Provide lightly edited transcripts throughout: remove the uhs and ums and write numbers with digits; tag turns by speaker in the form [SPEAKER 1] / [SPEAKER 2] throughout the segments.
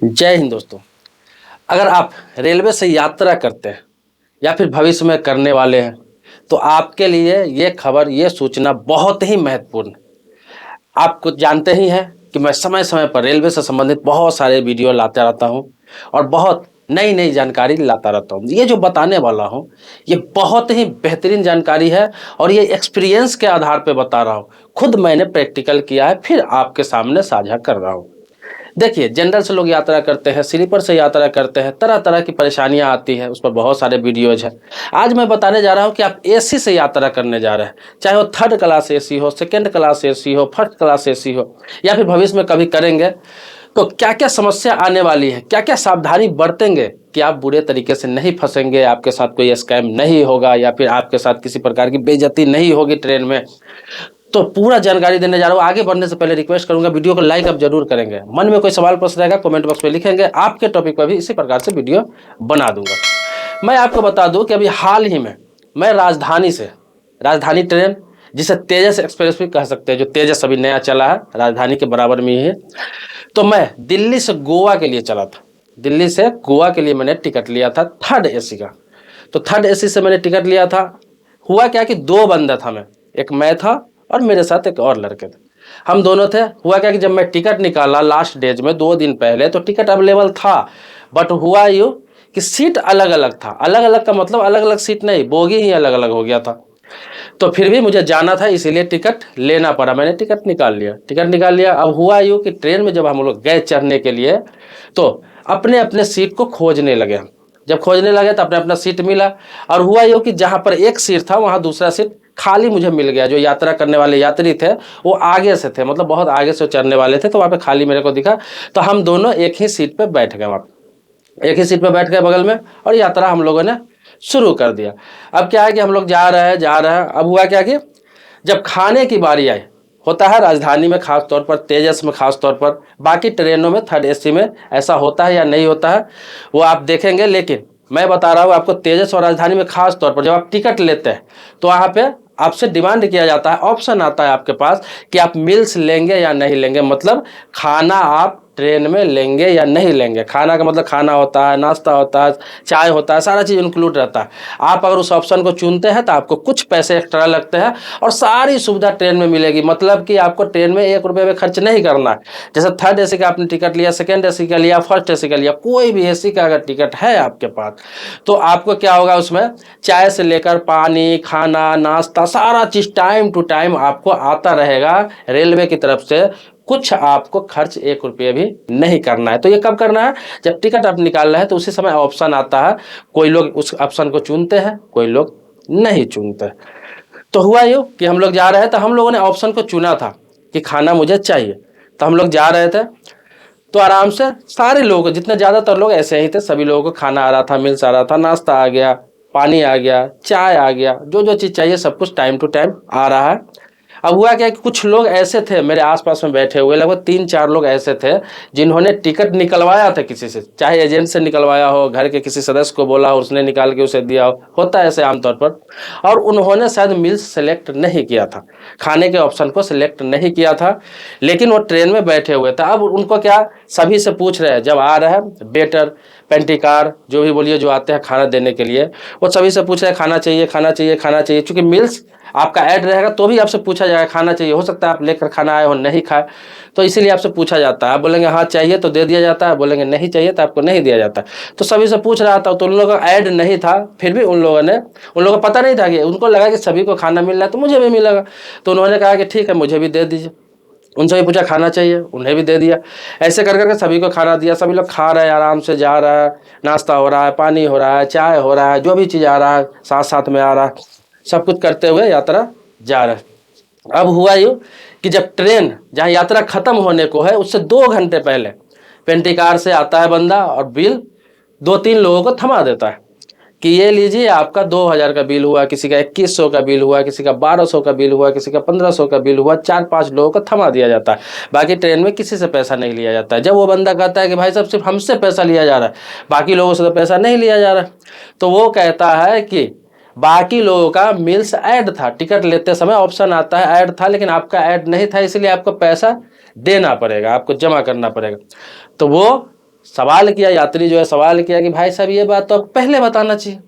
[SPEAKER 1] जय हिंद दोस्तों। अगर आप रेलवे से यात्रा करते हैं या फिर भविष्य में करने वाले हैं तो आपके लिए ये खबर, ये सूचना बहुत ही महत्वपूर्ण है। आप कुछ जानते ही हैं कि मैं समय समय पर रेलवे से संबंधित बहुत सारे वीडियो लाता रहता हूं और बहुत नई नई जानकारी लाता रहता हूं। ये जो बताने वाला हूं ये बहुत ही बेहतरीन जानकारी है और ये एक्सपीरियंस के आधार पर बता रहा हूं। खुद मैंने प्रैक्टिकल किया है, फिर आपके सामने साझा कर रहा हूं। देखिए, जनरल से लोग यात्रा करते हैं, स्लीपर से यात्रा करते हैं, तरह तरह की परेशानियां आती हैं, उस पर बहुत सारे वीडियोज हैं। आज मैं बताने जा रहा हूं कि आप एसी से यात्रा करने जा रहे हैं, चाहे वो थर्ड क्लास एसी हो, सेकंड क्लास एसी हो, फर्स्ट क्लास एसी हो, या फिर भविष्य में कभी करेंगे तो क्या क्या समस्या आने वाली है, क्या क्या सावधानी बरतेंगे कि आप बुरे तरीके से नहीं फंसेंगे, आपके साथ कोई स्कैम नहीं होगा या फिर आपके साथ किसी प्रकार की बेइज्जती नहीं होगी ट्रेन में। तो पूरा जानकारी देने जा रहा हूँ। आगे बढ़ने से पहले रिक्वेस्ट करूंगा, वीडियो को लाइक आप जरूर करेंगे। मन में कोई सवाल प्रश्न रहेगा कमेंट बॉक्स में लिखेंगे, आपके टॉपिक पर भी इसी प्रकार से वीडियो बना दूंगा। मैं आपको बता दूं कि अभी हाल ही में मैं राजधानी ट्रेन, जिसे तेजस एक्सप्रेस भी कह सकते हैं, जो तेजस अभी नया चला है, राजधानी के बराबर में ही है, तो मैं दिल्ली से गोवा के लिए चला था। दिल्ली से गोवा के लिए मैंने टिकट लिया था थर्ड एसी का। तो थर्ड एसी से मैंने टिकट लिया था। हुआ क्या कि दो बंदा था, एक मैं था और मेरे साथ एक और लड़के थे, हम दोनों थे। हुआ क्या कि जब मैं टिकट निकाला लास्ट डेज में 2 दिन पहले, तो टिकट अवेलेबल था, बट हुआ यूँ कि सीट अलग अलग था। अलग अलग का मतलब अलग अलग सीट नहीं, बोगी ही अलग अलग हो गया था। तो फिर भी मुझे जाना था, इसीलिए टिकट लेना पड़ा। मैंने टिकट निकाल लिया। अब हुआ यूँ कि ट्रेन में जब हम लोग गए चढ़ने के लिए तो अपने अपने सीट को खोजने लगे। जब खोजने लगे तो अपने अपना सीट मिला, और हुआ यूँ कि जहाँ पर एक सीट था वहाँ दूसरा सीट खाली मुझे मिल गया। जो यात्रा करने वाले यात्री थे वो आगे से थे, मतलब बहुत आगे से चढ़ने वाले थे, तो वहाँ पे खाली मेरे को दिखा। तो हम दोनों एक ही सीट पे बैठ गए, वहाँ पे एक ही सीट पे बैठ गए बगल में, और यात्रा हम लोगों ने शुरू कर दिया। अब क्या है कि हम लोग जा रहे हैं। अब हुआ क्या कि जब खाने की बारी आई, होता है राजधानी में खास तौर पर, तेजस में खास तौर पर, बाकी ट्रेनों में थर्ड एसी में ऐसा होता है या नहीं होता है वो आप देखेंगे, लेकिन मैं बता रहा हूँ आपको, तेजस और राजधानी में खास तौर पर जब आप टिकट लेते हैं तो वहाँ पे आपसे डिमांड किया जाता है, ऑप्शन आता है आपके पास कि आप मील्स लेंगे या नहीं लेंगे, मतलब खाना आप ट्रेन में लेंगे या नहीं लेंगे। खाना का मतलब खाना होता है, नाश्ता होता है, चाय होता है, सारा चीज़ इंक्लूड रहता है। आप अगर उस ऑप्शन को चुनते हैं तो आपको कुछ पैसे एक्स्ट्रा लगते हैं और सारी सुविधा ट्रेन में मिलेगी, मतलब कि आपको ट्रेन में 1 रुपये में खर्च नहीं करना है। जैसे थर्ड एसी का आपने टिकट लिया, सेकेंड एसी का लिया, फर्स्ट एसी का लिया, कोई भी एसी का अगर टिकट है आपके पास तो आपको क्या होगा, उसमें चाय से लेकर पानी, खाना, नाश्ता, सारा चीज़ टाइम टू टाइम आपको आता रहेगा रेलवे की तरफ से। कुछ आपको खर्च 1 रुपये भी नहीं करना है। तो ये कब करना है, जब टिकट आप निकाल रहे हैं तो उसी समय ऑप्शन आता है। कोई लोग उस ऑप्शन को चुनते हैं, कोई लोग नहीं चुनते। तो हुआ यूँ कि हम लोग जा रहे थे, तो हम लोगों ने ऑप्शन को चुना था कि खाना मुझे चाहिए। तो हम लोग जा रहे थे तो आराम से सारे लोग, जितने ज़्यादातर लोग ऐसे ही थे, सभी लोगों को खाना आ रहा था, मिल्स आ रहा था, नाश्ता आ गया, पानी आ गया, चाय आ गया, जो जो चीज़ चाहिए सब कुछ टाइम टू टाइम आ रहा है। अब हुआ क्या कि कुछ लोग ऐसे थे मेरे आसपास में बैठे हुए, लगभग 3-4 लोग ऐसे थे जिन्होंने टिकट निकलवाया था किसी से, चाहे एजेंट से निकलवाया हो, घर के किसी सदस्य को बोला हो, उसने निकाल के उसे दिया हो, होता है ऐसे आमतौर पर। और उन्होंने शायद मील्स सेलेक्ट नहीं किया था, खाने के ऑप्शन को सिलेक्ट नहीं किया था, लेकिन वो ट्रेन में बैठे हुए थे। अब उनको क्या, सभी से पूछ रहे हैं, जब आ रहे हैं वेटर, पेंटिकार, जो भी बोलिए, जो आते हैं खाना देने के लिए, वो सभी से पूछ रहे हैं खाना चाहिए, खाना चाहिए, खाना चाहिए। चूंकि मिल्स आपका ऐड रहेगा तो भी आपसे पूछा जाएगा खाना चाहिए। हो सकता है आप लेकर खाना आए हो नहीं खाए, तो इसीलिए आपसे पूछा जाता है। आप बोलेंगे हाँ चाहिए तो दे दिया जाता है, बोलेंगे नहीं चाहिए तो आपको नहीं दिया जाता। तो सभी से पूछ रहा था, तो उन लोगों का ऐड नहीं था, फिर भी उन लोगों को पता नहीं था, कि उनको लगा कि सभी को खाना मिल रहा है तो मुझे भी मिलेगा। तो उन्होंने कहा कि ठीक है मुझे भी दे दीजिए। उनसे भी पूछा खाना चाहिए, उन्हें भी दे दिया। ऐसे कर करके सभी को खाना दिया। सभी लोग खा रहे हैं, आराम से जा रहा है, नाश्ता हो रहा है, पानी हो रहा है, चाय हो रहा है, जो भी चीज़ आ रहा है साथ साथ में आ रहा है, सब कुछ करते हुए यात्रा जा रहा है। अब हुआ यूँ कि जब ट्रेन जहाँ यात्रा खत्म होने को है उससे 2 घंटे पहले पेंटिकार से आता है बंदा और बिल 2-3 लोगों को थमा देता है कि ये लीजिए आपका 2000 का बिल हुआ, किसी का 2100 का बिल हुआ, किसी का 1200 का बिल हुआ, किसी का 1500 का बिल हुआ। 4-5 लोगों को थमा दिया जाता है। बाकी ट्रेन में किसी से पैसा नहीं लिया जाता है। जब वो बंदा कहता है कि भाई साहब सिर्फ हमसे पैसा लिया जा रहा है, बाकी लोगों से तो पैसा नहीं लिया जा रहा है, तो वो कहता है कि बाकी लोगों का मील्स ऐड था, टिकट लेते समय ऑप्शन आता है ऐड था, लेकिन आपका ऐड नहीं था, इसलिए आपको पैसा देना पड़ेगा, आपको जमा करना पड़ेगा। तो वो सवाल किया, यात्री जो है सवाल किया कि भाई साहब ये बात तो आपको पहले बताना चाहिए,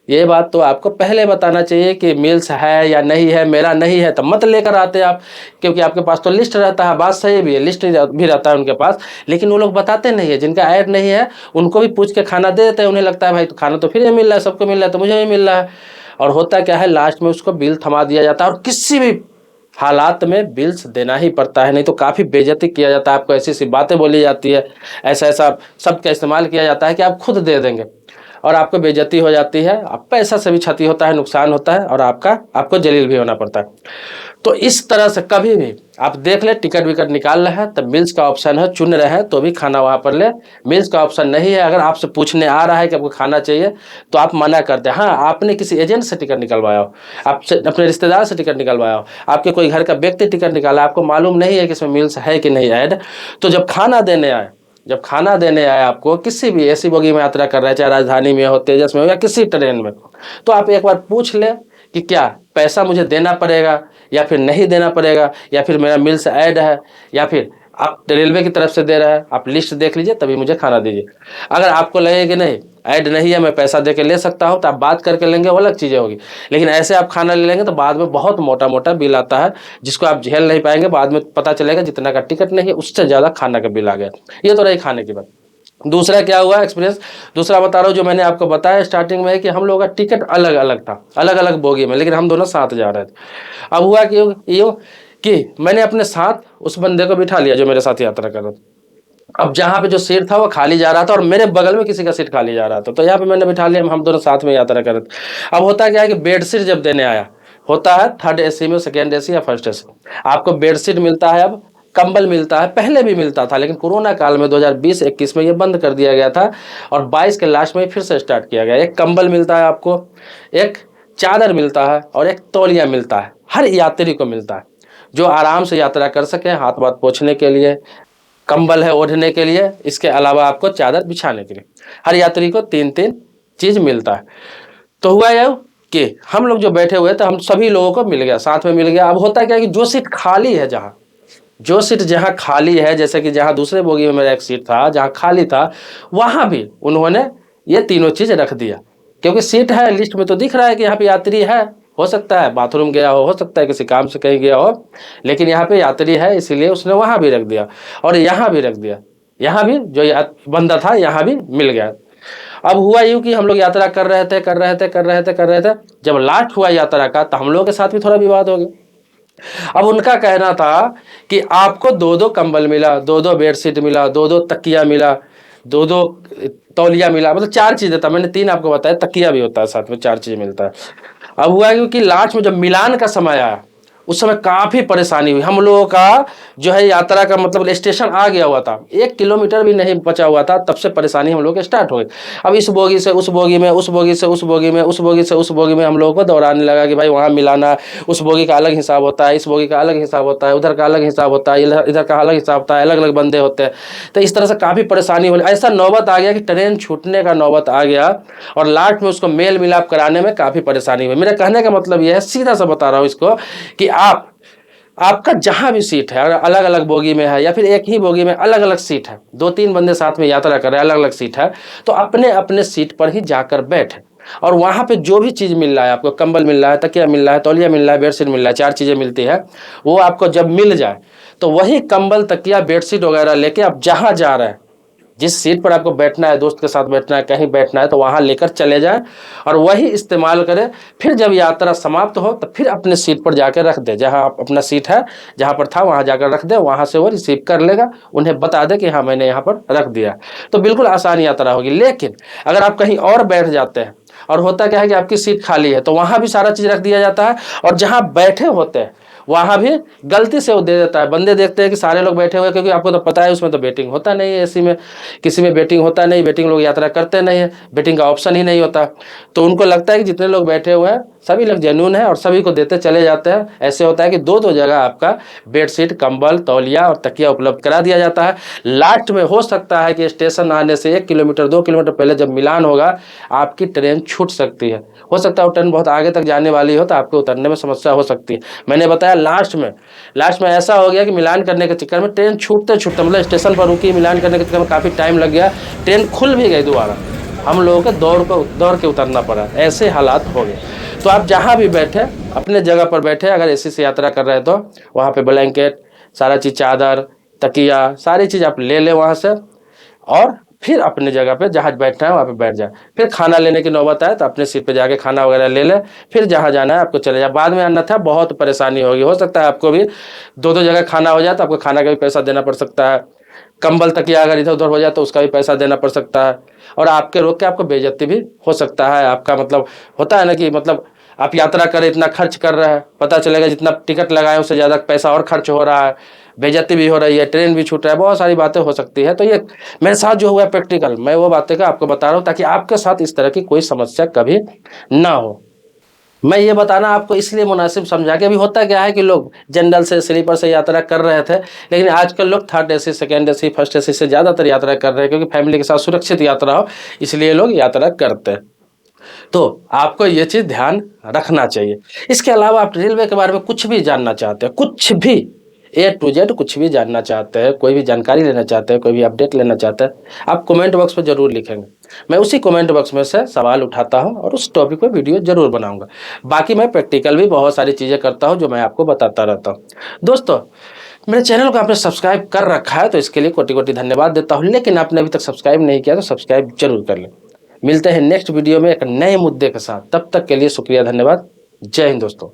[SPEAKER 1] ये बात तो आपको पहले बताना चाहिए कि मिल्स है या नहीं है, मेरा नहीं है तो मत लेकर आते आप, क्योंकि आपके पास तो लिस्ट रहता है। बात सही भी है, लिस्ट भी रहता है उनके पास, लेकिन वो लोग बताते नहीं है। जिनका ऐड नहीं है उनको भी पूछ के खाना दे देते हैं, उन्हें लगता है भाई तो खाना तो फ्री में मिल रहा है, सबको मिल रहा है तो मुझे भी मिल रहा है। और होता क्या है, लास्ट में उसको बिल थमा दिया जाता है, और किसी भी हालात में बिल्स देना ही पड़ता है, नहीं तो काफ़ी बेइज्जती किया जाता है, आपको ऐसी ऐसी बातें बोली जाती है, ऐसा ऐसा शब्द का इस्तेमाल किया जाता है कि आप खुद दे देंगे, और आपको बेइज्जती हो जाती है, आप पैसा से भी क्षति होता है, नुकसान होता है, और आपको जलील भी होना पड़ता है। तो इस तरह से कभी भी आप देख ले, टिकट विकट निकाल रहे हैं तब मिल्स का ऑप्शन है, चुन रहे हैं तो भी खाना वहाँ पर ले। मिल्स का ऑप्शन नहीं है, अगर आपसे पूछने आ रहा है कि आपको खाना चाहिए तो आप मना कर दें। हाँ, आपने किसी एजेंट से टिकट निकलवाया हो, आपसे अपने रिश्तेदार से टिकट निकलवाया हो, आपके कोई घर का व्यक्ति टिकट निकाला, आपको मालूम नहीं है कि इसमें मिल्स है कि नहीं ऐड, तो जब खाना देने आए आपको, किसी भी एसी बोगी में यात्रा कर रहे हैं, चाहे राजधानी में हो, तेजस में हो, या किसी ट्रेन में, तो आप एक बार पूछ ले कि क्या पैसा मुझे देना पड़ेगा या फिर नहीं देना पड़ेगा, या फिर मेरा मिल्स ऐड है, या फिर आप रेलवे की तरफ से दे रहा है, आप लिस्ट देख लीजिए तभी मुझे खाना दीजिए। अगर आपको लगे कि नहीं ऐड नहीं है, मैं पैसा दे के ले सकता हूं, तो आप बात करके लेंगे, वो अलग चीज़ें होगी। लेकिन ऐसे आप खाना ले लेंगे तो बाद में बहुत मोटा मोटा बिल आता है, जिसको आप झेल नहीं पाएंगे। बाद में पता चलेगा जितना का टिकट नहीं है उससे ज़्यादा खाना का बिल आ गया। ये तो रही खाने की बात। दूसरा क्या हुआ एक्सपीरियंस, दूसरा बता रहा हूँ, जो मैंने आपको बताया स्टार्टिंग में, कि हम लोगों का टिकट अलग अलग था, अलग अलग बोगी में, लेकिन हम दोनों साथ जा रहे थे। अब हुआ कि मैंने अपने साथ उस बंदे को बिठा लिया जो मेरे साथ यात्रा कर रहा था। अब जहाँ पे जो सीट था वो खाली जा रहा था, और मेरे बगल में किसी का सीट खाली जा रहा था, तो यहाँ पे मैंने बिठा लिया, हम दोनों साथ में यात्रा कर रहे थे। अब होता क्या है कि बेडशीट जब देने आया, होता है थर्ड एसी में, सेकेंड एसी या फर्स्ट एसी, आपको बेडशीट मिलता है, अब कंबल मिलता है। पहले भी मिलता था, लेकिन कोरोना काल में 2020-21 में ये बंद कर दिया गया था, और 22 के लास्ट में फिर से स्टार्ट किया गया। एक कंबल मिलता है आपको, एक चादर मिलता है, और एक तौलिया मिलता है, हर यात्री को मिलता है, जो आराम से यात्रा कर सके, हाथ वाथ पोंछने के लिए कंबल है, ओढ़ने के लिए, इसके अलावा आपको चादर बिछाने के लिए, हर यात्री को 3-3 चीज मिलता है। तो हुआ यह कि हम लोग जो बैठे हुए थे, हम सभी लोगों को मिल गया, साथ में मिल गया। अब होता क्या है कि जो सीट खाली है, जहाँ खाली है, जैसे कि जहाँ दूसरे बोगी में मेरा एक सीट था, जहाँ खाली था, वहां भी उन्होंने ये तीनों चीज रख दिया, क्योंकि सीट है, लिस्ट में तो दिख रहा है कि यहाँ पे यात्री है, हो सकता है बाथरूम गया हो सकता है किसी काम से कहीं गया हो, लेकिन यहाँ पे यात्री है, इसीलिए उसने वहां भी रख दिया, और यहाँ भी रख दिया, यहाँ भी जो बंदा था यहाँ भी मिल गया। अब हुआ यूं कि हम लोग यात्रा कर रहे थे, जब लास्ट हुआ यात्रा का, तो हम लोगों के साथ भी थोड़ा विवाद हो गया। अब उनका कहना था कि आपको 2-2 कंबल मिला, 2-2 बेडशीट मिला, 2-2 तकिया मिला, 2-2 तौलिया मिला, मतलब 4 चीजें था, मैंने 3 आपको बताया, तकिया भी होता है साथ में, 4 चीजें मिलता है। अब हुआ क्योंकि लास्ट में जब मिलान का समय आया, उस समय काफी परेशानी हुई हम लोगों का, जो है यात्रा का मतलब स्टेशन आ गया हुआ था, 1 किलोमीटर भी नहीं बचा हुआ था, तब से परेशानी हम लोग के स्टार्ट हो गई। अब इस बोगी से उस बोगी में, उस बोगी से उस बोगी में, उस बोगी से उस बोगी में हम लोगों को दौड़ाने लगा कि भाई वहाँ मिलाना, उस बोगी का अलग हिसाब होता है, इस बोगी का अलग हिसाब होता है, उधर का अलग हिसाब होता है, इधर का अलग हिसाब होता है, अलग अलग बंदे होते हैं। तो इस तरह से काफ़ी परेशानी हो, ऐसा नौबत आ गया कि ट्रेन छूटने का नौबत आ गया, और लास्ट में उसको मेल मिलाप कराने में काफ़ी परेशानी हुई। मेरे कहने का मतलब यह है, सीधा सा बता रहा हूँ इसको, कि आपका जहां भी सीट है, अगर अलग अलग बोगी में है या फिर एक ही बोगी में अलग अलग सीट है, 2-3 बंदे साथ में यात्रा कर रहे हैं, अलग अलग सीट है, तो अपने अपने सीट पर ही जाकर बैठे, और वहां पे जो भी चीज मिल रहा है, आपको कंबल मिल रहा है, तकिया मिल रहा है, तौलिया मिल रहा है, बेडशीट मिल रहा है, 4 चीजें मिलती है, वो आपको जब मिल जाए तो वही कंबल, तकिया, बेडशीट वगैरह लेके आप जहां जा रहे हैं, जिस सीट पर आपको बैठना है, दोस्त के साथ बैठना है, कहीं बैठना है, तो वहां लेकर चले जाएं, और वही इस्तेमाल करें। फिर जब यात्रा समाप्त हो तो फिर अपने सीट पर जाकर रख दे, जहां अपना सीट है, जहां पर था वहां जाकर रख दे, वहां से वो रिसीव कर लेगा, उन्हें बता दे कि हाँ मैंने यहाँ पर रख दिया, तो बिल्कुल आसान यात्रा होगी। लेकिन अगर आप कहीं और बैठ जाते हैं, और होता क्या है कि आपकी सीट खाली है, तो वहां भी सारा चीज रख दिया जाता है, और जहां बैठे होते हैं वहां भी गलती से वो दे देता है। बंदे देखते हैं कि सारे लोग बैठे हुए, क्योंकि आपको तो पता है उसमें तो वेटिंग होता नहीं है, एसी में किसी में वेटिंग होता नहीं, वेटिंग लोग यात्रा करते नहीं है, वेटिंग का ऑप्शन ही नहीं होता, तो उनको लगता है कि जितने लोग बैठे हुए हैं सभी लोग जेन्युइन है, और सभी को देते चले जाते हैं। ऐसे होता है कि 2-2 जगह आपका बेडशीट, कंबल, तौलिया और तकिया उपलब्ध करा दिया जाता है। लास्ट में हो सकता है कि स्टेशन आने से 1 किलोमीटर 2 किलोमीटर पहले जब मिलान होगा, आपकी ट्रेन छूट सकती है, हो सकता है वो ट्रेन बहुत आगे तक जाने वाली हो, तो आपको उतरने में समस्या हो सकती है। मैंने बताया लास्ट में ऐसा हो गया कि मिलान करने के चक्कर में ट्रेन छूटते छूटते, मतलब स्टेशन पर रुकी, मिलान करने के चक्कर में काफ़ी टाइम लग गया, ट्रेन खुल भी गई दोबारा, हम लोगों को दौड़ के उतरना पड़ा, ऐसे हालात हो गए। तो आप जहाँ भी बैठे अपने जगह पर बैठे, अगर एसी से यात्रा कर रहे हैं तो वहाँ पे ब्लैंकेट, सारा चीज़, चादर, तकिया, सारी चीज़ आप ले लें वहाँ से, और फिर अपने जगह पे जहाँ बैठना है वहाँ पे बैठ जाए। फिर खाना लेने की नौबत आए तो अपने सीट पे जाके खाना वगैरह ले ले, फिर जहाँ जाना है आपको चले जाए। बाद में अन्यथा बहुत परेशानी होगी, हो सकता है आपको भी दो जगह खाना हो जाए तो आपको खाना का भी पैसा देना पड़ सकता है, कंबल तकिया अगर इधर उधर हो जाए तो उसका भी पैसा देना पड़ सकता है, और आपके रोक के आपको बेइज्जती भी हो सकता है। आपका मतलब होता है ना कि मतलब आप यात्रा करें, इतना खर्च कर रहे हैं, पता चलेगा जितना टिकट लगाए उससे ज़्यादा पैसा और खर्च हो रहा है, बेइज्जती भी हो रही है, ट्रेन भी छूट रहा है, बहुत सारी बातें हो सकती है। तो ये मेरे साथ जो हुआ है प्रैक्टिकल, मैं वो बातें का आपको बता रहा हूँ ताकि आपके साथ इस तरह की कोई समस्या कभी ना हो। मैं ये बताना आपको इसलिए मुनासिब समझा कि अभी होता क्या है कि लोग जनरल से, स्लीपर से यात्रा कर रहे थे, लेकिन आजकल लोग third AC, second AC, first AC से ज़्यादातर यात्रा कर रहे हैं, क्योंकि फैमिली के साथ सुरक्षित यात्रा हो, इसलिए लोग यात्रा करते हैं। तो आपको ये चीज़ ध्यान रखना चाहिए। इसके अलावा आप रेलवे के बारे में कुछ भी जानना चाहते हैं, कुछ भी A to Z कुछ भी जानना चाहते हैं, कोई भी जानकारी लेना चाहते हैं, कोई भी अपडेट लेना चाहते हैं, आप कमेंट बॉक्स में ज़रूर लिखेंगे। मैं उसी कमेंट बॉक्स में से सवाल उठाता हूं और उस टॉपिक पे वीडियो ज़रूर बनाऊंगा। बाकी मैं प्रैक्टिकल भी बहुत सारी चीज़ें करता हूं जो मैं आपको बताता रहता हूं। दोस्तों, मेरे चैनल को आपने सब्सक्राइब कर रखा है तो इसके लिए कोटि-कोटि धन्यवाद देता हूं, लेकिन आपने अभी तक सब्सक्राइब नहीं किया तो सब्सक्राइब जरूर कर लें। मिलते हैं नेक्स्ट वीडियो में एक नए मुद्दे के साथ, तब तक के लिए शुक्रिया, धन्यवाद। जय हिंद दोस्तों।